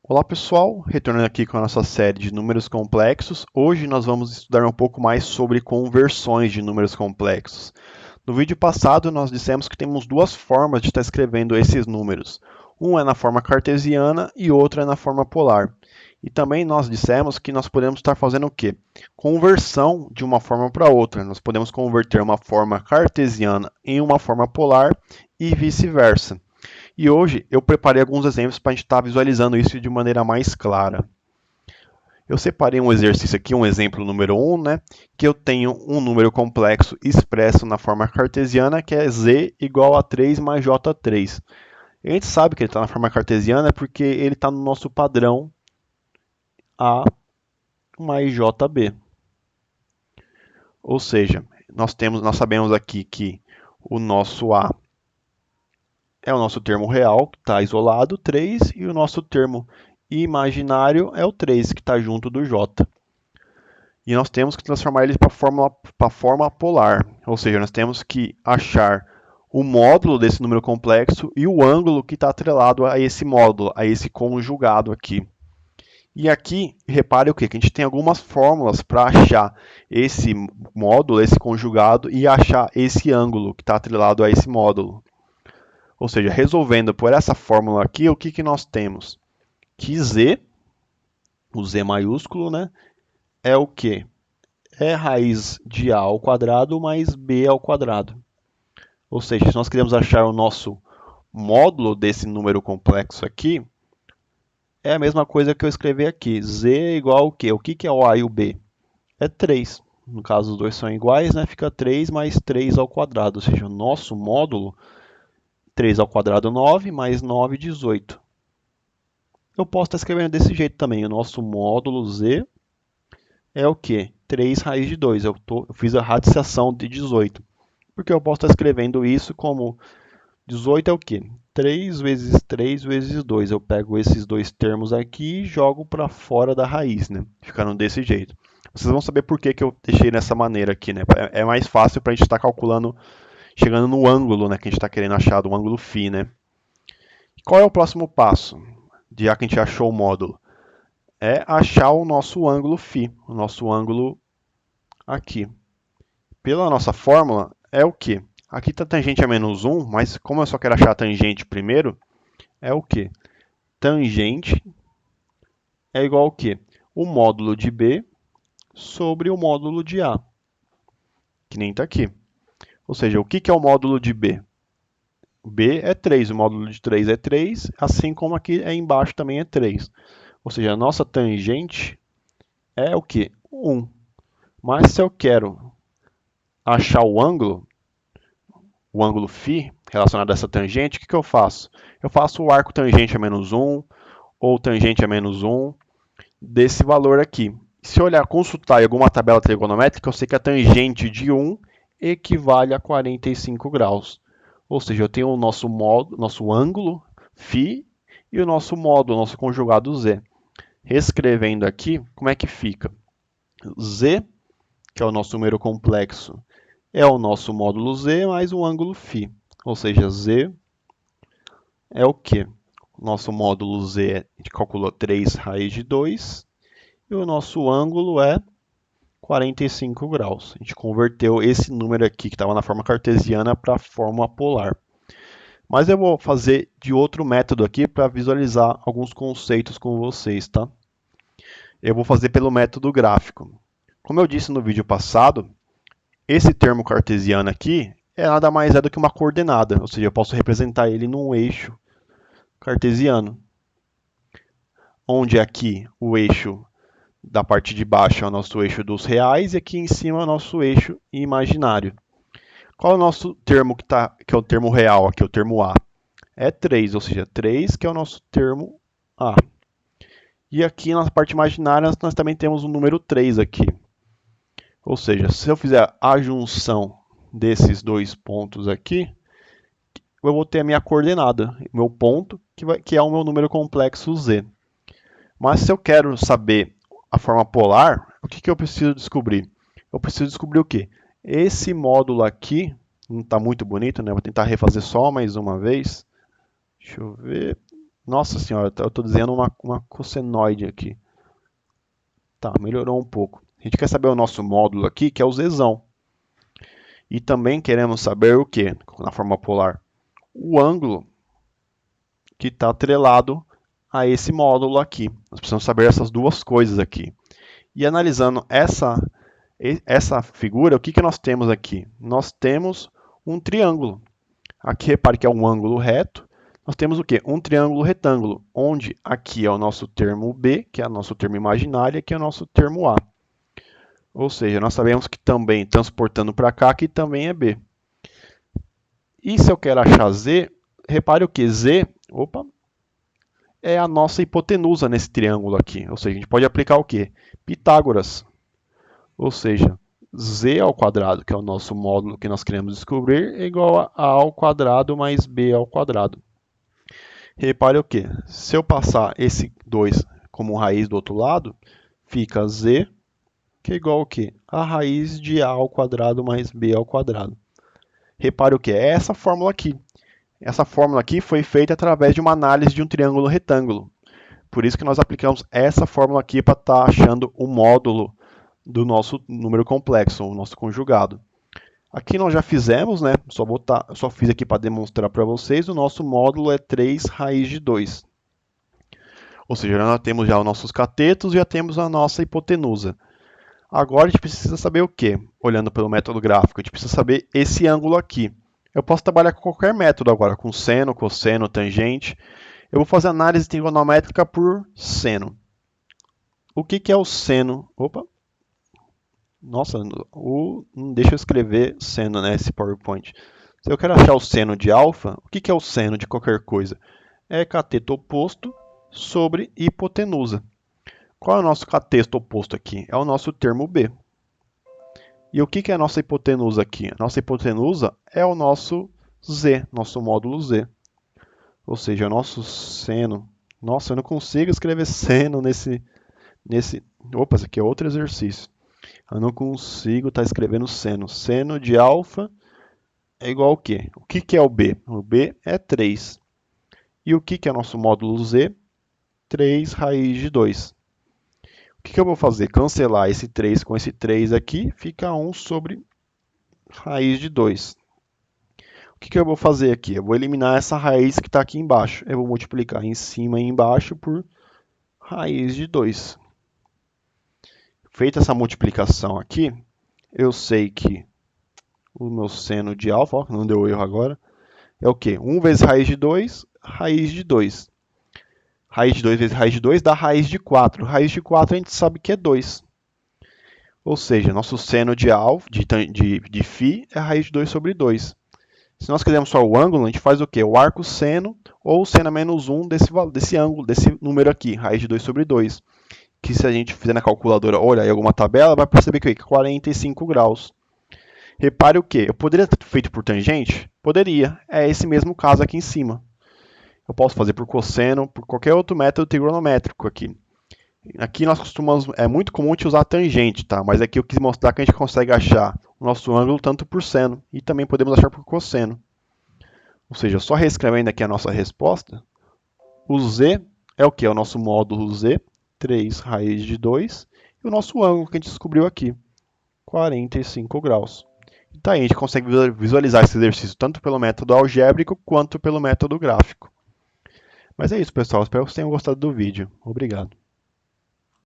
Olá pessoal, retornando aqui com a nossa série de números complexos. Hoje nós vamos estudar um pouco mais sobre conversões de números complexos. No vídeo passado nós dissemos que temos duas formas de estar escrevendo esses números. Um é na forma cartesiana e outro é na forma polar. E também nós dissemos que nós podemos estar fazendo o quê? Conversão de uma forma para outra. Nós podemos converter uma forma cartesiana em uma forma polar e vice-versa. E hoje eu preparei alguns exemplos para a gente estar visualizando isso de maneira mais clara. Eu separei um exercício aqui, um exemplo número 1, né, que eu tenho um número complexo expresso na forma cartesiana, que é z igual a 3 mais j3. A gente sabe que ele está na forma cartesiana porque ele está no nosso padrão a mais jb. Ou seja, nós sabemos aqui que o nosso a é o nosso termo real, que está isolado, 3, e o nosso termo imaginário é o 3, que está junto do j. E nós temos que transformar ele para a forma polar, ou seja, nós temos que achar o módulo desse número complexo e o ângulo que está atrelado a esse módulo, a esse conjugado aqui. E aqui, repare o quê? Que a gente tem algumas fórmulas para achar esse módulo, esse conjugado, e achar esse ângulo que está atrelado a esse módulo. Ou seja, resolvendo por essa fórmula aqui, o que, que nós temos? Que z, o z maiúsculo, né, é o quê? É raiz de a ao quadrado mais b ao quadrado. Ou seja, se nós queremos achar o nosso módulo desse número complexo aqui, é a mesma coisa que eu escrevi aqui. Z é igual ao quê? O que é o a e o b? É 3. No caso, os dois são iguais, né? Fica 3 mais 3 ao quadrado. Ou seja, o nosso módulo, 3 ao quadrado 9, mais 9, 18. Eu posso estar escrevendo desse jeito também. O nosso módulo z é o quê? 3 raiz de 2. Eu fiz a radiciação de 18. Porque eu posso estar escrevendo isso como 18 é o quê? 3 vezes 3 vezes 2. Eu pego esses dois termos aqui e jogo para fora da raiz, né? Ficando desse jeito. Vocês vão saber por que, que eu deixei dessa maneira aqui, né? É mais fácil para a gente estar calculando, chegando no ângulo, né? Que a gente está querendo achar, do ângulo φ, né? Qual é o próximo passo? Já que a gente achou o módulo? É achar o nosso ângulo φ, o nosso ângulo aqui. Pela nossa fórmula, é o quê? Aqui está tangente a menos 1, mas como eu só quero achar a tangente primeiro, é o quê? Tangente é igual ao quê? O módulo de B sobre o módulo de A, que nem está aqui. Ou seja, o que é o módulo de B? B é 3, o módulo de 3 é 3, assim como aqui embaixo também é 3. Ou seja, a nossa tangente é o quê? 1. Mas se eu quero achar o ângulo φ relacionado a essa tangente, o que eu faço? Eu faço o arco tangente a menos 1 ou tangente a menos 1 desse valor aqui. Se eu olhar, consultar em alguma tabela trigonométrica, eu sei que a tangente de 1 equivale a 45 graus. Ou seja, eu tenho o nosso ângulo φ e o nosso módulo, nosso conjugado z. Reescrevendo aqui, como é que fica? Z, que é o nosso número complexo, é o nosso módulo z mais o ângulo φ. Ou seja, z é o quê? O nosso módulo z, a gente calculou 3 raiz de 2, e o nosso ângulo é 45 graus. A gente converteu esse número aqui, que estava na forma cartesiana, para a forma polar. Mas eu vou fazer de outro método aqui para visualizar alguns conceitos com vocês, tá? Eu vou fazer pelo método gráfico. Como eu disse no vídeo passado, esse termo cartesiano aqui é nada mais do que uma coordenada, ou seja, eu posso representar ele num eixo cartesiano, onde aqui o eixo da parte de baixo é o nosso eixo dos reais e aqui em cima é o nosso eixo imaginário. Qual é o nosso termo que é o termo real aqui, o termo A? É 3, ou seja, 3 que é o nosso termo A. E aqui na parte imaginária nós também temos o número 3 aqui. Ou seja, se eu fizer a junção desses dois pontos aqui, eu vou ter a minha coordenada, meu ponto, que é o meu número complexo z. Mas se eu quero saber a forma polar, o que eu preciso descobrir? Eu preciso descobrir o quê? Esse módulo aqui, não está muito bonito, né? Vou tentar refazer só mais uma vez. Deixa eu ver. Nossa senhora, eu estou dizendo uma cossenoide aqui. Tá, melhorou um pouco. A gente quer saber o nosso módulo aqui, que é o zão. E também queremos saber o que na forma polar? O ângulo que está atrelado a esse módulo aqui. Nós precisamos saber essas duas coisas aqui. E analisando essa figura, o que nós temos aqui? Nós temos um triângulo. Aqui, repare que é um ângulo reto. Nós temos o quê? Um triângulo retângulo, onde aqui é o nosso termo B, que é o nosso termo imaginário, e aqui é o nosso termo A. Ou seja, nós sabemos que também, transportando para cá, aqui também é B. E se eu quero achar Z, repare o que? Z, opa, é a nossa hipotenusa nesse triângulo aqui. Ou seja, a gente pode aplicar o quê? Pitágoras. Ou seja, z ao quadrado, que é o nosso módulo que nós queremos descobrir, é igual a ao quadrado mais b ao quadrado. Repare o que? Se eu passar esse 2 como raiz do outro lado, fica z, que é igual ao quê? A raiz de a ao quadrado mais b ao quadrado. Repare o que? É essa fórmula aqui. Essa fórmula aqui foi feita através de uma análise de um triângulo retângulo. Por isso que nós aplicamos essa fórmula aqui para estar achando o módulo do nosso número complexo, o nosso conjugado. Aqui nós já fizemos, né? Só fiz aqui para demonstrar para vocês, o nosso módulo é 3 raiz de 2. Ou seja, nós temos já os nossos catetos e já temos a nossa hipotenusa. Agora a gente precisa saber o quê? Olhando pelo método gráfico, a gente precisa saber esse ângulo aqui. Eu posso trabalhar com qualquer método agora, com seno, cosseno, tangente. Eu vou fazer análise trigonométrica por seno. O que é o seno? Opa! Nossa, não deixa eu escrever seno nesse PowerPoint. Se eu quero achar o seno de alfa, o que é o seno de qualquer coisa? É cateto oposto sobre hipotenusa. Qual é o nosso cateto oposto aqui? É o nosso termo B. E o que é a nossa hipotenusa aqui? A nossa hipotenusa é o nosso Z, nosso módulo Z. Ou seja, o nosso seno. Nossa, eu não consigo escrever seno nesse. Opa, esse aqui é outro exercício. Eu não consigo estar escrevendo seno. Seno de alfa é igual ao quê? O que é o B? O B é 3. E o que é nosso módulo Z? 3 raiz de 2. O que eu vou fazer? Cancelar esse 3 com esse 3 aqui, fica 1 sobre raiz de 2. O que eu vou fazer aqui? Eu vou eliminar essa raiz que está aqui embaixo. Eu vou multiplicar em cima e embaixo por raiz de 2. Feita essa multiplicação aqui, eu sei que o meu seno de alfa, ó, não deu erro agora, é o quê? 1 vezes raiz de 2, raiz de 2. Raiz de 2 vezes raiz de 2 dá raiz de 4. Raiz de 4 a gente sabe que é 2. Ou seja, nosso seno de alfa, de φ, é raiz de 2 sobre 2. Se nós quisermos só o ângulo, a gente faz o quê? O arco seno, ou seno a menos 1 desse ângulo, desse número aqui, raiz de 2 sobre 2. Que se a gente fizer na calculadora ou olhar em alguma tabela, vai perceber que é 45 graus. Repare o que? Eu poderia ter feito por tangente? Poderia. É esse mesmo caso aqui em cima. Eu posso fazer por cosseno, por qualquer outro método trigonométrico aqui. Aqui nós costumamos, é muito comum de usar tangente, tá? Mas aqui eu quis mostrar que a gente consegue achar o nosso ângulo tanto por seno e também podemos achar por cosseno. Ou seja, só reescrevendo aqui a nossa resposta, o z é o que? É o nosso módulo z, 3 raiz de 2, e o nosso ângulo que a gente descobriu aqui, 45 graus. Então aí a gente consegue visualizar esse exercício tanto pelo método algébrico quanto pelo método gráfico. Mas é isso, pessoal. Espero que vocês tenham gostado do vídeo. Obrigado.